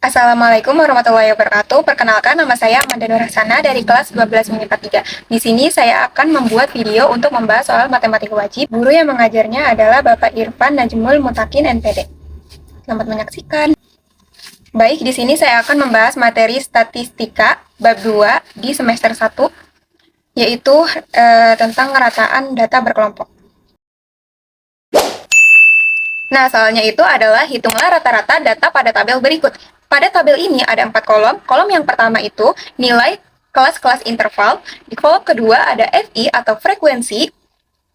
Assalamualaikum warahmatullahi wabarakatuh. Perkenalkan, nama saya Amanda Nurhasana dari kelas 12 MIPA 3. Di sini saya akan membuat video untuk membahas soal matematika wajib. Guru yang mengajarnya adalah Bapak Irfan Najmul Mutakin NPD. Selamat menyaksikan. Baik, di sini saya akan membahas materi statistika bab 2 di semester 1, yaitu tentang rataan data berkelompok. Nah, soalnya itu adalah hitunglah rata-rata data pada tabel berikut. Pada tabel ini ada 4 kolom. Kolom yang pertama itu nilai kelas-kelas interval. Di kolom kedua ada FI atau frekuensi.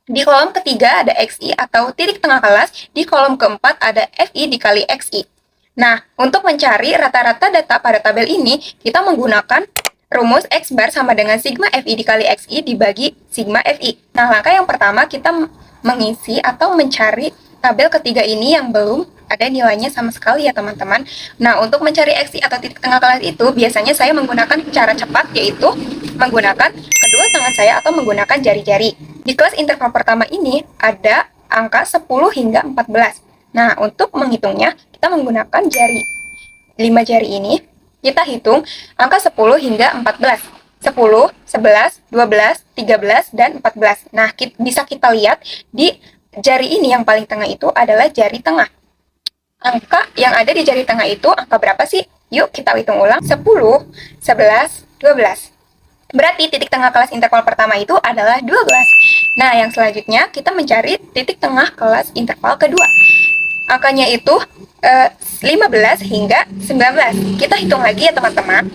Di kolom ketiga ada XI atau titik tengah kelas. Di kolom keempat ada FI dikali XI. Nah, untuk mencari rata-rata data pada tabel ini, kita menggunakan rumus X bar sama dengan sigma FI dikali XI dibagi sigma FI. Nah, langkah yang pertama kita mengisi atau mencari tabel ketiga ini yang belum ada nilainya sama sekali ya teman-teman. Nah, untuk mencari XI atau titik tengah kelas itu biasanya saya menggunakan cara cepat, yaitu menggunakan kedua tangan saya atau menggunakan jari-jari. Di kelas interval pertama ini ada angka 10 hingga 14. Nah, untuk menghitungnya kita menggunakan jari. 5 jari ini kita hitung angka 10 hingga 14. 10, 11, 12, 13, dan 14. Nah, bisa kita lihat di jari ini yang paling tengah itu adalah jari tengah. Angka yang ada di jari tengah itu angka berapa sih? Yuk kita hitung ulang. 10, 11, 12. Berarti titik tengah kelas interval pertama itu adalah 12. Nah, yang selanjutnya kita mencari titik tengah kelas interval kedua. Angkanya itu 15 hingga 19. Kita hitung lagi ya teman-teman.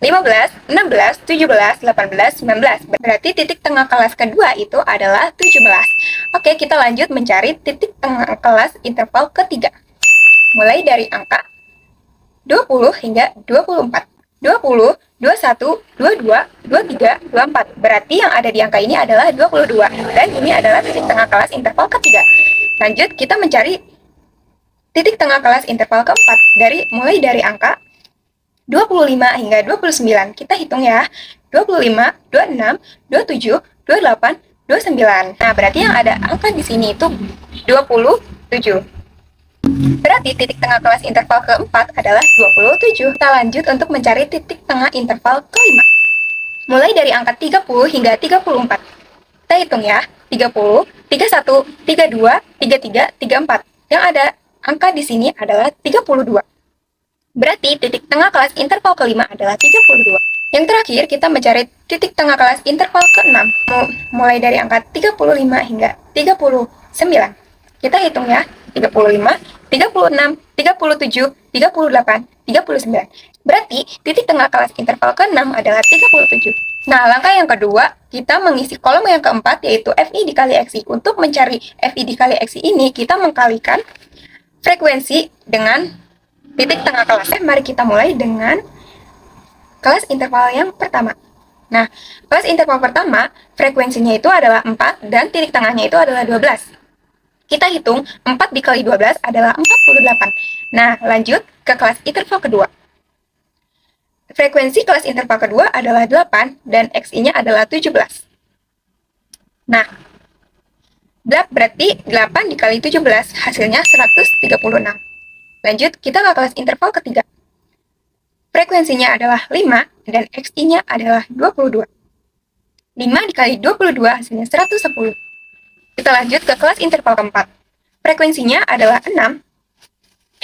15, 16, 17, 18, 19. Berarti titik tengah kelas kedua itu adalah 17. Oke, kita lanjut mencari titik tengah kelas interval ketiga. Mulai dari angka 20 hingga 24. 20, 21, 22, 23, 24. Berarti yang ada di angka ini adalah 22. Dan ini adalah titik tengah kelas interval ketiga. Lanjut, kita mencari titik tengah kelas interval keempat. Mulai dari angka 25 hingga 29. Kita hitung ya. 25, 26, 27, 28, 29. Nah, berarti yang ada angka di sini itu 27. Berarti titik tengah kelas interval keempat adalah 27. Kita lanjut untuk mencari titik tengah interval kelima. Mulai dari angka 30 hingga 34. Kita hitung ya. 30, 31, 32, 33, 34. Yang ada angka di sini adalah 32. Berarti titik tengah kelas interval kelima adalah 32. Yang terakhir, kita mencari titik tengah kelas interval ke-6. Mulai dari angka 35 hingga 39. Kita hitung ya. 35, 36, 37, 38, 39. Berarti titik tengah kelas interval ke-6 adalah 37. Nah, langkah yang kedua, kita mengisi kolom yang keempat, yaitu FI dikali XI. Untuk mencari FI dikali XI ini, kita mengkalikan frekuensi dengan titik tengah kelas. Mari kita mulai dengan kelas interval yang pertama. Nah, kelas interval pertama, frekuensinya itu adalah 4 dan titik tengahnya itu adalah 12. Kita hitung 4 dikali 12 adalah 48. Nah, lanjut ke kelas interval kedua. Frekuensi kelas interval kedua adalah 8 dan XI-nya adalah 17. Nah, berarti 8 dikali 17 hasilnya 136. Lanjut, kita ke kelas interval ketiga. Frekuensinya adalah 5 dan XI-nya adalah 22. 5 dikali 22 hasilnya 110. Kita lanjut ke kelas interval keempat. Frekuensinya adalah 6,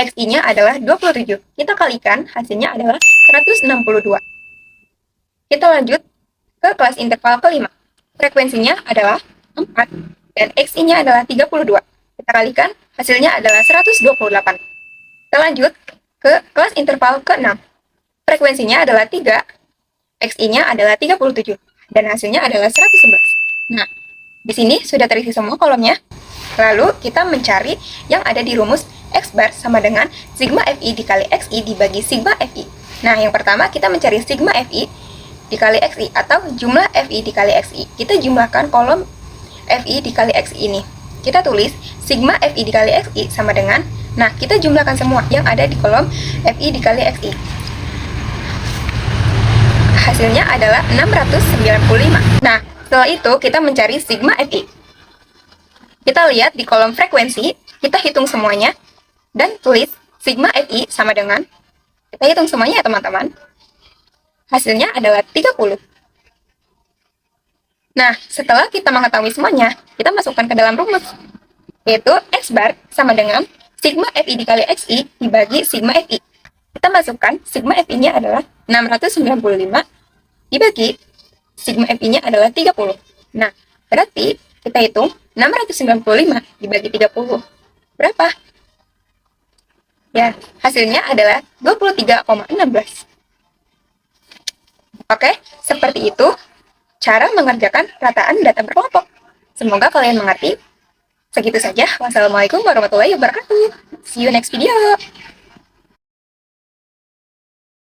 XI-nya adalah 27. Kita kalikan, hasilnya adalah 162. Kita lanjut ke kelas interval kelima. Frekuensinya adalah 4 dan XI-nya adalah 32. Kita kalikan, hasilnya adalah 128. Kita lanjut ke kelas interval ke-6. Frekuensinya adalah 3, XI-nya adalah 37, dan hasilnya adalah 111. Nah, di sini sudah terisi semua kolomnya. Lalu, kita mencari yang ada di rumus X bar sama dengan sigma FI dikali XI dibagi sigma FI. Nah, yang pertama kita mencari sigma FI dikali XI atau jumlah FI dikali XI. Kita jumlahkan kolom FI dikali XI ini. Kita tulis sigma FI dikali XI sama dengan, nah, kita jumlahkan semua yang ada di kolom FI dikali XI. Hasilnya adalah 695. Nah, setelah itu kita mencari sigma FI. Kita lihat di kolom frekuensi, kita hitung semuanya, dan tulis sigma FI sama dengan Kita hitung semuanya ya teman-teman. Hasilnya adalah 30. Nah, setelah kita mengetahui semuanya, kita masukkan ke dalam rumus, yaitu X bar sama dengan sigma FI dikali XI dibagi sigma FI. Kita masukkan sigma FI-nya adalah 695 dibagi sigma FI-nya adalah 30. Nah, berarti kita hitung 695 dibagi 30. Berapa? Ya, hasilnya adalah 23,16. Oke, seperti itu cara mengerjakan rataan data berkelompok. Semoga kalian mengerti. Segitu saja. Wassalamualaikum warahmatullahi wabarakatuh. See you next video.